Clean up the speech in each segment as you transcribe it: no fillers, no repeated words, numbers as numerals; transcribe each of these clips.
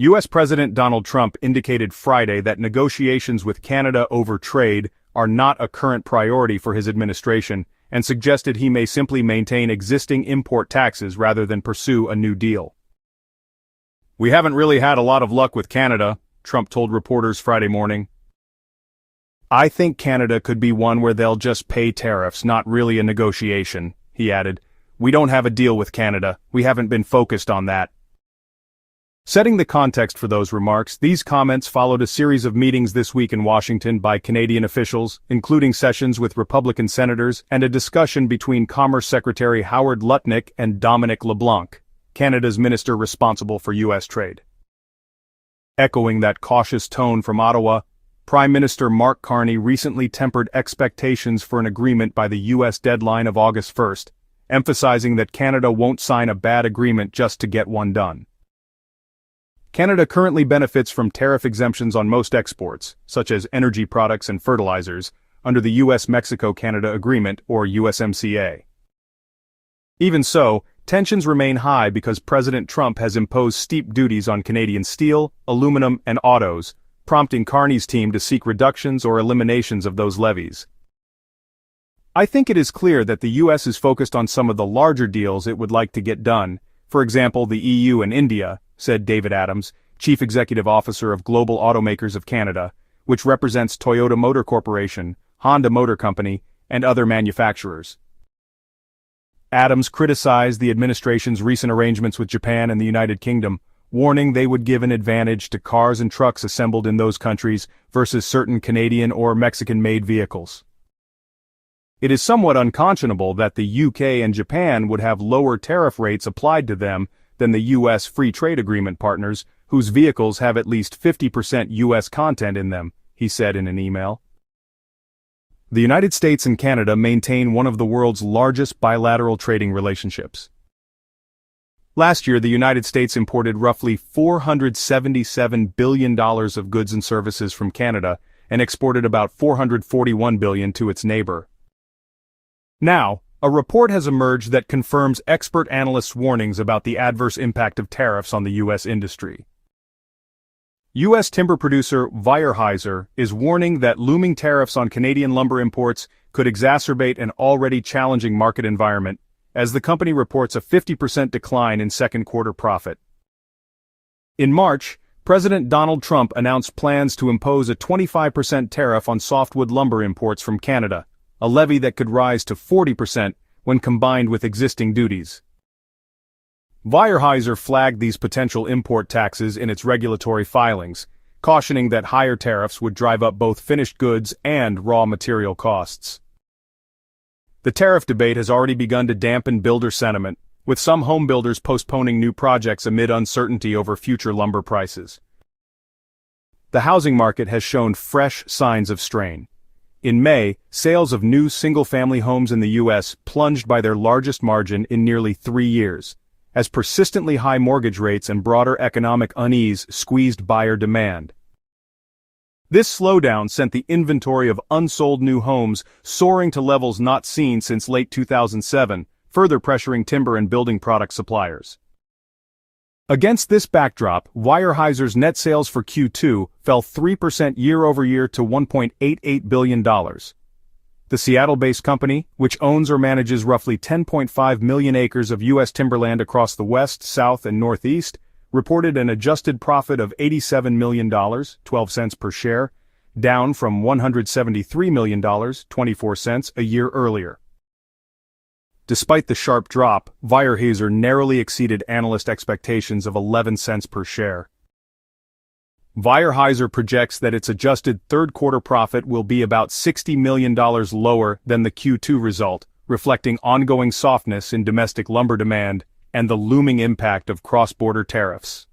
U.S. President Donald Trump indicated Friday that negotiations with Canada over trade are not a current priority for his administration and suggested he may simply maintain existing import taxes rather than pursue a new deal. "We haven't really had a lot of luck with Canada," Trump told reporters Friday morning. "I think Canada could be one where they'll just pay tariffs, not really a negotiation," he added. "We don't have a deal with Canada, we haven't been focused on that." Setting the context for those remarks, these comments followed a series of meetings this week in Washington by Canadian officials, including sessions with Republican senators and a discussion between Commerce Secretary Howard Lutnick and Dominic LeBlanc, Canada's minister responsible for U.S. trade. Echoing that cautious tone from Ottawa, Prime Minister Mark Carney recently tempered expectations for an agreement by the U.S. deadline of August 1st, emphasizing that Canada won't sign a bad agreement just to get one done. Canada currently benefits from tariff exemptions on most exports, such as energy products and fertilizers, under the U.S.-Mexico-Canada Agreement, or USMCA. Even so, tensions remain high because President Trump has imposed steep duties on Canadian steel, aluminum, and autos, prompting Carney's team to seek reductions or eliminations of those levies. "I think it is clear that the U.S. is focused on some of the larger deals it would like to get done, for example the EU and India," said David Adams, Chief Executive Officer of Global Automakers of Canada, which represents Toyota Motor Corporation, Honda Motor Company, and other manufacturers. Adams criticized the administration's recent arrangements with Japan and the United Kingdom, warning they would give an advantage to cars and trucks assembled in those countries versus certain Canadian or Mexican-made vehicles. "It is somewhat unconscionable that the UK and Japan would have lower tariff rates applied to them than the U.S. Free Trade Agreement partners, whose vehicles have at least 50% U.S. content in them," he said in an email. The United States and Canada maintain one of the world's largest bilateral trading relationships. Last year, the United States imported roughly $477 billion of goods and services from Canada and exported about $441 billion to its neighbor. Now, a report has emerged that confirms expert analysts' warnings about the adverse impact of tariffs on the U.S. industry. U.S. timber producer Weyerhaeuser is warning that looming tariffs on Canadian lumber imports could exacerbate an already challenging market environment, as the company reports a 50% decline in second-quarter profit. In March, President Donald Trump announced plans to impose a 25% tariff on softwood lumber imports from Canada, a levy that could rise to 40% when combined with existing duties. Weyerhaeuser flagged these potential import taxes in its regulatory filings, cautioning that higher tariffs would drive up both finished goods and raw material costs. The tariff debate has already begun to dampen builder sentiment, with some homebuilders postponing new projects amid uncertainty over future lumber prices. The housing market has shown fresh signs of strain. In May, sales of new single-family homes in the U.S. plunged by their largest margin in nearly 3 years, as persistently high mortgage rates and broader economic unease squeezed buyer demand. This slowdown sent the inventory of unsold new homes soaring to levels not seen since late 2007, further pressuring timber and building product suppliers. Against this backdrop, Weyerhaeuser's net sales for Q2 fell 3% year-over-year to $1.88 billion. The Seattle-based company, which owns or manages roughly 10.5 million acres of U.S. timberland across the West, South, and Northeast, reported an adjusted profit of $87 million, 12 cents per share, down from $173 million, 24 cents a year earlier. Despite the sharp drop, Weyerhaeuser narrowly exceeded analyst expectations of 11 cents per share. Weyerhaeuser projects that its adjusted third-quarter profit will be about $60 million lower than the Q2 result, reflecting ongoing softness in domestic lumber demand and the looming impact of cross-border tariffs.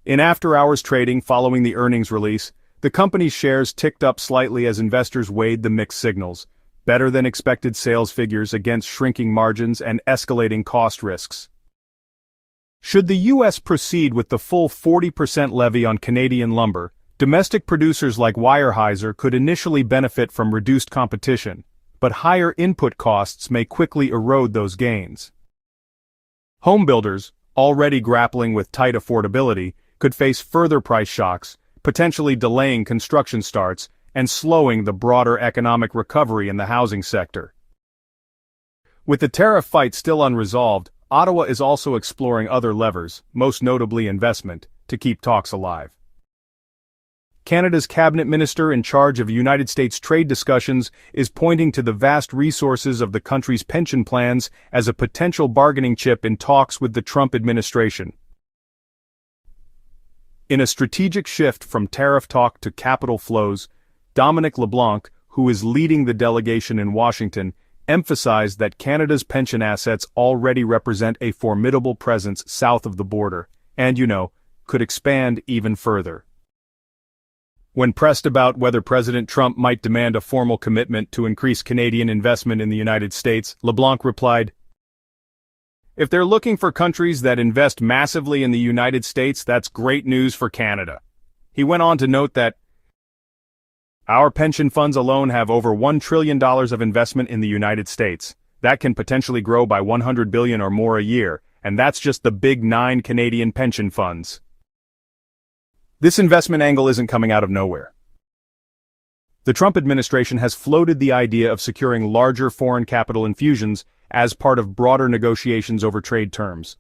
In after-hours trading following the earnings release, the company's shares ticked up slightly as investors weighed the mixed signals, better-than-expected sales figures against shrinking margins and escalating cost risks. Should the U.S. proceed with the full 40% levy on Canadian lumber, domestic producers like Weyerhaeuser could initially benefit from reduced competition, but higher input costs may quickly erode those gains. Homebuilders, already grappling with tight affordability, could face further price shocks, potentially delaying construction starts and slowing the broader economic recovery in the housing sector. With the tariff fight still unresolved, Ottawa is also exploring other levers, most notably investment, to keep talks alive. Canada's cabinet minister in charge of United States trade discussions is pointing to the vast resources of the country's pension plans as a potential bargaining chip in talks with the Trump administration. In a strategic shift from tariff talk to capital flows, Dominic LeBlanc, who is leading the delegation in Washington, emphasized that Canada's pension assets already represent a formidable presence south of the border, and, could expand even further. When pressed about whether President Trump might demand a formal commitment to increase Canadian investment in the United States, LeBlanc replied, "If they're looking for countries that invest massively in the United States, that's great news for Canada." He went on to note that our pension funds alone have over $1 trillion of investment in the United States. That can potentially grow by $100 billion or more a year, and that's just the big 9 Canadian pension funds. This investment angle isn't coming out of nowhere. The Trump administration has floated the idea of securing larger foreign capital infusions as part of broader negotiations over trade terms.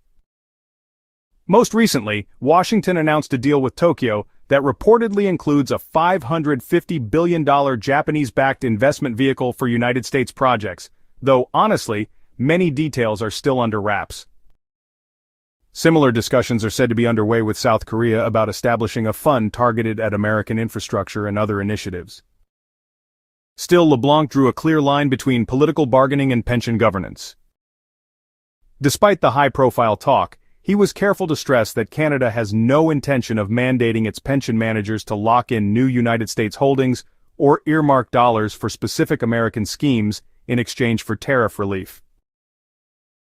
Most recently, Washington announced a deal with Tokyo that reportedly includes a $550 billion Japanese-backed investment vehicle for United States projects, though honestly, many details are still under wraps. Similar discussions are said to be underway with South Korea about establishing a fund targeted at American infrastructure and other initiatives. Still, LeBlanc drew a clear line between political bargaining and pension governance. Despite the high-profile talk, he was careful to stress that Canada has no intention of mandating its pension managers to lock in new United States holdings or earmark dollars for specific American schemes in exchange for tariff relief.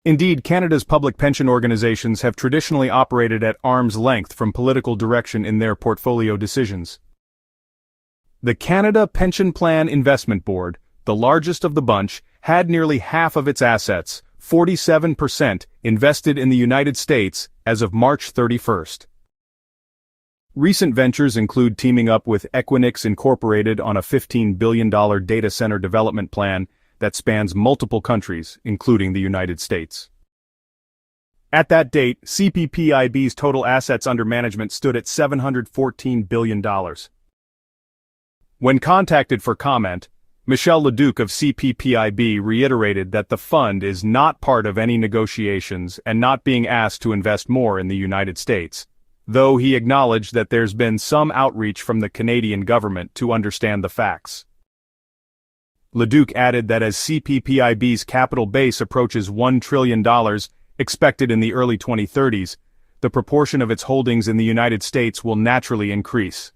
Indeed, Canada's public pension organizations have traditionally operated at arm's length from political direction in their portfolio decisions. The Canada Pension Plan Investment Board, the largest of the bunch, had nearly half of its assets, 47%, invested in the United States as of March 31st. Recent ventures include teaming up with Equinix Incorporated on a $15 billion data center development plan that spans multiple countries, including the United States. At that date, CPPIB's total assets under management stood at $714 billion. When contacted for comment, Michel Leduc of CPPIB reiterated that the fund is not part of any negotiations and not being asked to invest more in the United States, though he acknowledged that there's been some outreach from the Canadian government to understand the facts. Leduc added that as CPPIB's capital base approaches $1 trillion, expected in the early 2030s, the proportion of its holdings in the United States will naturally increase.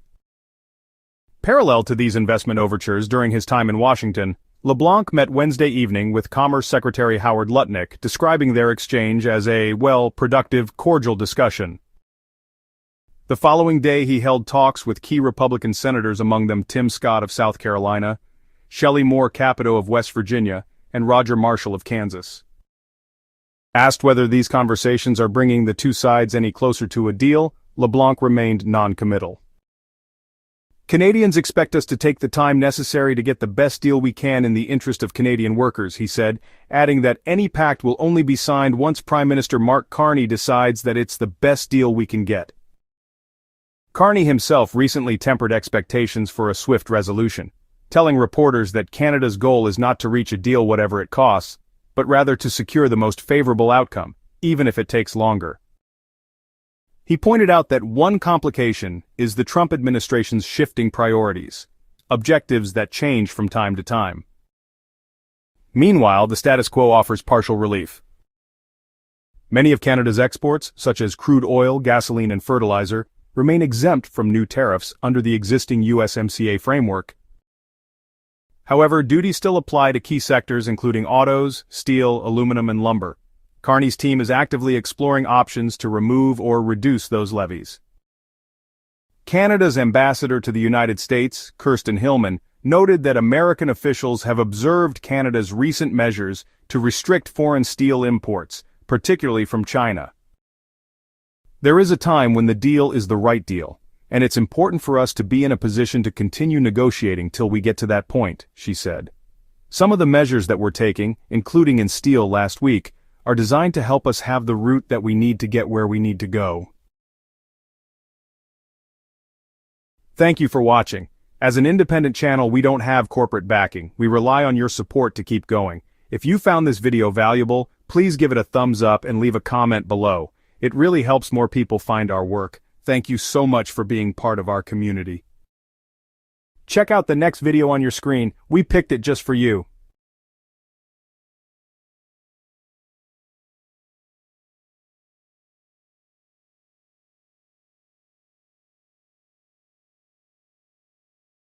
Parallel to these investment overtures during his time in Washington, LeBlanc met Wednesday evening with Commerce Secretary Howard Lutnick, describing their exchange as a, productive, cordial discussion. The following day he held talks with key Republican senators, among them Tim Scott of South Carolina, Shelley Moore Capito of West Virginia, and Roger Marshall of Kansas. Asked whether these conversations are bringing the two sides any closer to a deal, LeBlanc remained non-committal. "Canadians expect us to take the time necessary to get the best deal we can in the interest of Canadian workers," he said, adding that any pact will only be signed once Prime Minister Mark Carney decides that it's the best deal we can get. Carney himself recently tempered expectations for a swift resolution, telling reporters that Canada's goal is not to reach a deal whatever it costs, but rather to secure the most favorable outcome, even if it takes longer. He pointed out that one complication is the Trump administration's shifting priorities, objectives that change from time to time. Meanwhile, the status quo offers partial relief. Many of Canada's exports, such as crude oil, gasoline, and fertilizer, remain exempt from new tariffs under the existing USMCA framework. However, duties still apply to key sectors including autos, steel, aluminum, and lumber. Carney's team is actively exploring options to remove or reduce those levies. Canada's ambassador to the United States, Kirsten Hillman, noted that American officials have observed Canada's recent measures to restrict foreign steel imports, particularly from China. There is a time when the deal is the right deal, and it's important for us to be in a position to continue negotiating till we get to that point, she said. Some of the measures that we're taking, including in steel last week, are designed to help us have the route that we need to get where we need to go. Thank you for watching. As an independent channel, we don't have corporate backing. We rely on your support to keep going. If you found this video valuable, please give it a thumbs up and leave a comment below. It really helps more people find our work. Thank you so much for being part of our community. Check out the next video on your screen. We picked it just for you.